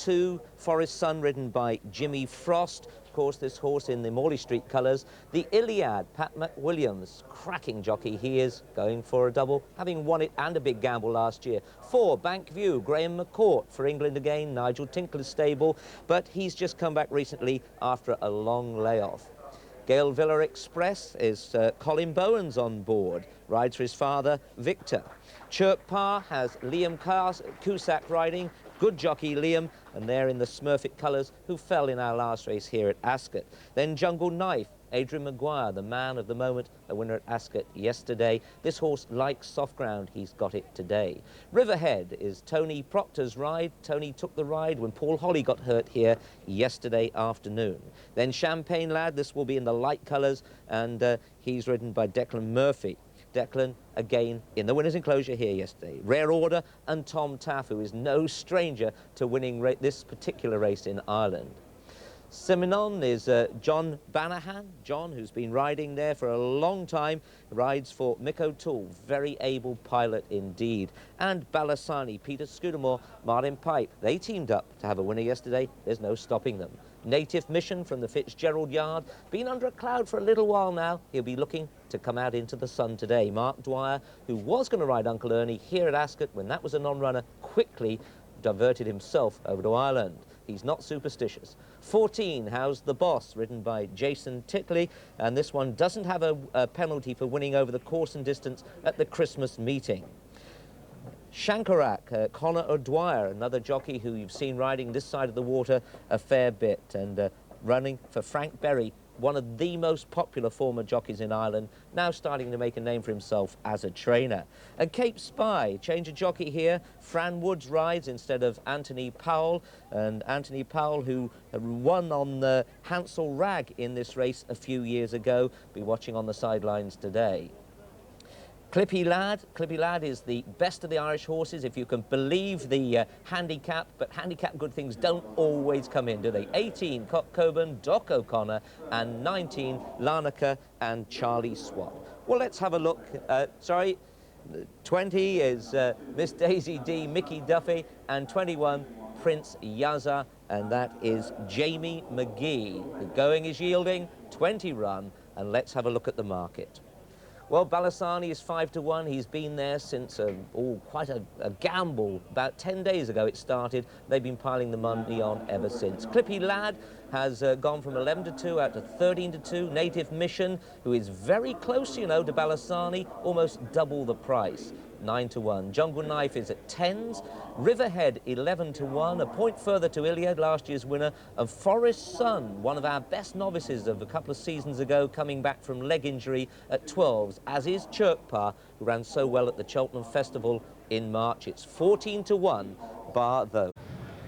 2, Forest Sun, ridden by Jimmy Frost. Of course, this horse in the Morley Street colours. The Iliad, Pat McWilliams, cracking jockey he is, going for a double, having won it and a big gamble last year. 4, Bank View, Graham McCourt for England again, Nigel Tinkler's stable, but he's just come back recently after a long layoff. Gale Villa Express is Colin Bowen's on board, rides for his father, Victor. Chirk Parr has Liam Cusack riding, good jockey Liam, and they're in the Smurfit colours, who fell in our last race here at Ascot. Then Jungle Knife, Adrian Maguire, the man of the moment, a winner at Ascot yesterday. This horse likes soft ground, he's got it today. Riverhead is Tony Proctor's ride. Tony took the ride when Paul Holly got hurt here yesterday afternoon. Then Champagne Lad, this will be in the light colours, and he's ridden by Declan Murphy. Declan, again, in the winner's enclosure here yesterday. Rare Order and Tom Taff, who is no stranger to winning this particular race in Ireland. Simonon is John Banahan. John, who's been riding there for a long time, rides for Mick O'Toole, very able pilot indeed. And Balasani, Peter Scudamore, Martin Pipe, they teamed up to have a winner yesterday. There's no stopping them. Native Mission from the Fitzgerald Yard, been under a cloud for a little while now. He'll be looking to come out into the sun today. Mark Dwyer, who was going to ride Uncle Ernie here at Ascot when that was a non-runner, quickly diverted himself over to Ireland. He's not superstitious. 14, How's the Boss, ridden by Jason Titley, and this one doesn't have a penalty for winning over the course and distance at the Christmas meeting. Shankarak, Conor O'Dwyer, another jockey who you've seen riding this side of the water a fair bit, and running for Frank Berry, one of the most popular former jockeys in Ireland, now starting to make a name for himself as a trainer. And Cape Spy, change of jockey here. Fran Woods rides instead of Anthony Powell, and Anthony Powell, who won on the Hansel Rag in this race a few years ago, be watching on the sidelines today. Clippy Lad is the best of the Irish horses, if you can believe the handicap, but handicap good things don't always come in, do they? 18, Cock Coburn, Doc O'Connor, and 19, Larnaca and Charlie Swap. Well, let's have a look. 20 is Miss Daisy D, Mickey Duffy, and 21, Prince Yazza, and that is Jamie McGee. The going is yielding, 20 run, and let's have a look at the market. Well, Balasani is 5 to 1. He's been there since quite a gamble. About 10 days ago it started. They've been piling the money on ever since. Clippy Lad has gone from 11 to 2 out to 13 to 2. Native Mission, who is very close, you know, to Balasani, almost double the price. 9 to 1. Jungle Knife is at 10s. Riverhead 11 to 1, a point further to Iliad, last year's winner, and Forest Sun, one of our best novices of a couple of seasons ago, coming back from leg injury at 12s, as is Chirk Parr, who ran so well at the Cheltenham Festival in March. It's 14 to 1, bar though.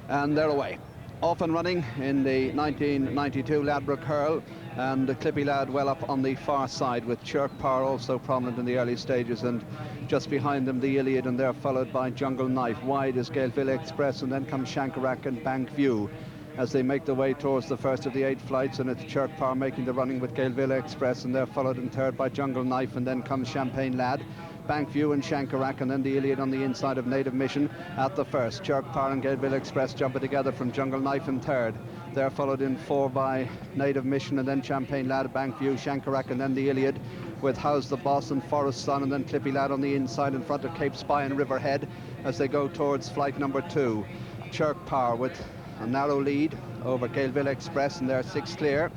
And they're away. Off and running in the 1992 Ladbroke Hurl, and the Clippy Lad well up on the far side, with Chirk Parr also prominent in the early stages, and just behind them the Iliad, and they're followed by Jungle Knife. Wide is Gale Villa Express, and then comes Shankarak and Bank View as they make their way towards the first of the 8 flights, and it's Chirk Parr making the running with Gale Villa Express, and they're followed in third by Jungle Knife, and then comes Champagne Lad, Bank View and Shankarak, and then the Iliad on the inside of Native Mission at the first. Chirk Parr and Gale Villa Express jumping together from Jungle Knife in third. They're followed in 4 by Native Mission, and then Champagne Lad, Bank View, Shankarak, and then the Iliad with How's the Boss and Forest Sun, and then Clippy Lad on the inside in front of Cape Spy and Riverhead as they go towards flight number 2. Chirk Parr with a narrow lead over Gale Villa Express, and they're 6 clear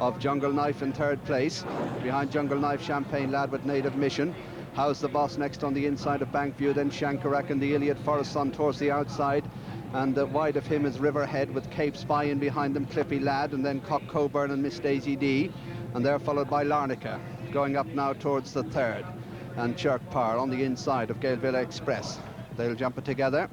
of Jungle Knife in third place. Behind Jungle Knife, Champagne Lad with Native Mission. How's the Boss next on the inside of Bank View, then Shankarak and the Iliad. Forest Sun towards the outside, and wide of him is Riverhead with Cape Spy in behind them, Clippy Lad, and then Cock Coburn and Miss Daisy D, and they're followed by Larnaca, going up now towards the third, and Chirk Parr on the inside of Gale Villa Express. They'll jump it together.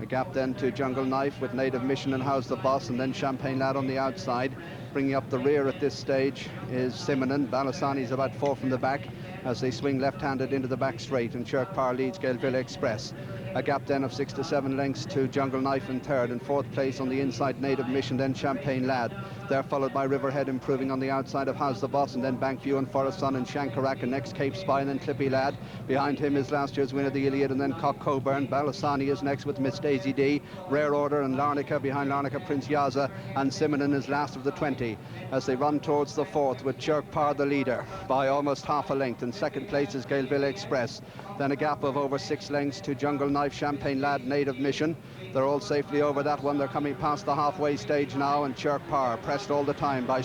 A gap then to Jungle Knife with Native Mission and How's the Boss, and then Champagne Lad on the outside. Bringing up the rear at this stage is Simonon. Balasani's about 4 from the back as they swing left-handed into the back straight, and Chirk Parr leads Gale Villa Express. A gap then of 6 to 7 lengths to Jungle Knife in third. In fourth place on the inside, Native Mission, then Champagne Lad. They're followed by Riverhead improving on the outside of How's the Boss, and then Bankview and Forest Sun and Shankarak, and next Cape Spy, and then Clippy Lad. Behind him is last year's winner, the Iliad, and then Cock Coburn. Balasani is next with Miss Daisy D. Rare Order and Larnaca. Behind Larnaca, Prince Yaza, and Simonin is last of the 20 as they run towards the fourth, with Chirk Par the leader by almost half a length. In second place is Galeville Express. Then a gap of over 6 lengths to Jungle Knife, Champagne Lad, Native Mission. They're all safely over that one. They're coming past the halfway stage now, and Chirk Par pressed all the time by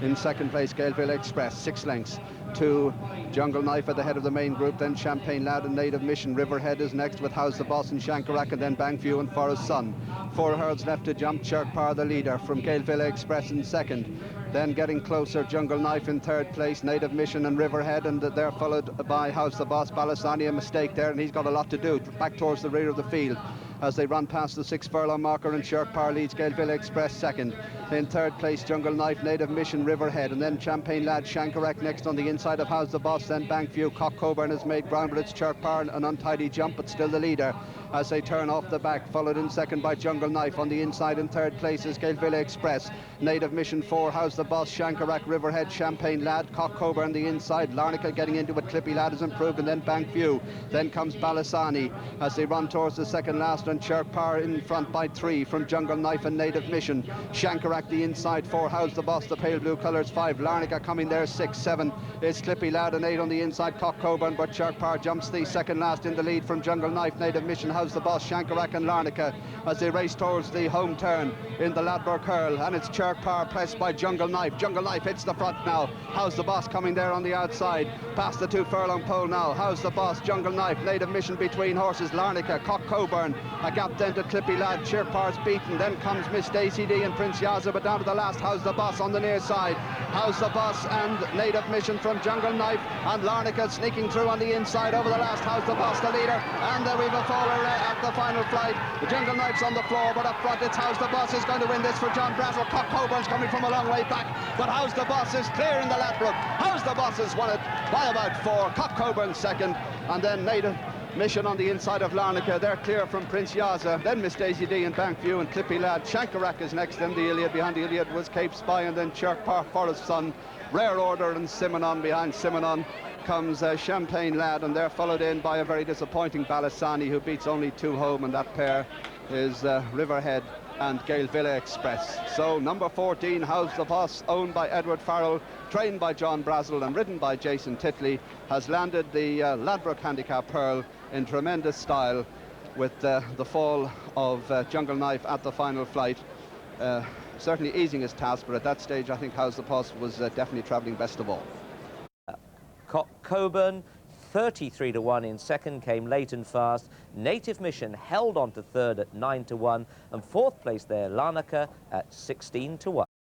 in second place Galeville Express, 6 lengths to Jungle Knife at the head of the main group, then Champagne Lad and Native Mission. Riverhead is next with How's the Boss and Shankarak, and then Bankview and Forest Sun. 4 hurdles left to jump. Chirk Par the leader from Galeville Express in second. Then getting closer, Jungle Knife in third place, Native Mission and Riverhead, and they're followed by How's the Boss. Balasani, a mistake there, and he's got a lot to do, back towards the rear of the field as they run past the 6 furlong marker, and Chirk Par leads Galeville Express second. In third place, Jungle Knife, Native Mission, Riverhead, and then Champagne Lad, Shankarak next on the inside of How's the Boss, then Bankview. Cock Coburn has made ground, but it's Chirk Par, an untidy jump, but still the leader as they turn off the back, followed in second by Jungle Knife. On the inside in third place is Galeville Express. Native Mission 4, How's the Boss, Shankarak, Riverhead, Champagne Lad, Cock Coburn the inside. Larnaca getting into it, Clippy Lad has improved, and then Bankview. Then comes Balasani as they run towards the second last, and Chirk Par in front by 3 from Jungle Knife and Native Mission. Shankarak the inside 4, How's the Boss, the pale blue colours 5. Larnaca coming there 6, 7 is Clippy Lad, and 8 on the inside Cock Coburn, but Chirk Par jumps the second last in the lead from Jungle Knife, Native Mission, How's the Boss, Shankarak and Larnaca as they race towards the home turn in the Ladbroke Hurl, and it's Chirk Par pressed by Jungle Knife. Jungle Knife hits the front now. How's the Boss coming there on the outside past the 2 furlong pole now. How's the Boss, Jungle Knife, Native Mission between horses. Larnaca, Cock Coburn, a gap then to Clippy Lad. Chirk Par's beaten, then comes Miss Daisy D and Prince Yaza, but down to the last How's the Boss on the near side. How's the Boss and Native Mission from Jungle Knife, and Larnaca sneaking through on the inside over the last. How's the Boss the leader, and there we've a faller at the final flight. The Jungle Knife's on the floor, but up front it's How's the Boss is going to win this for John Brassil. Cock Coburn's coming from a long way back, but How's the Boss is clear in the Ladbroke. How's the Boss has won it by about 4. Cock Coburn second, and then Native Mission on the inside of Larnaca. They're clear from Prince Yaza, then Miss Daisy D and Bankview and Clippy Lad. Shankarak is next, then the Iliad. Behind the Iliad was Cape Spy, and then Chirk Par, Forest Sun, Rare Order and Simonon. Behind Simonon comes Champagne Lad, and they're followed in by a very disappointing Balasani, who beats only 2 home, and that pair is Riverhead and Galeville Express. So number 14, How's the Boss, owned by Edward Farrell, trained by John Brassil and ridden by Jason Titley, has landed the Ladbroke Handicap Pearl in tremendous style, with the fall of Jungle Knife at the final flight certainly easing his task, but at that stage I think How's the Boss was definitely travelling best of all. Coburn 33 to 1 in second, came late and fast. Native Mission held on to third at 9 to 1, and fourth place there Larnaca at 16 to 1.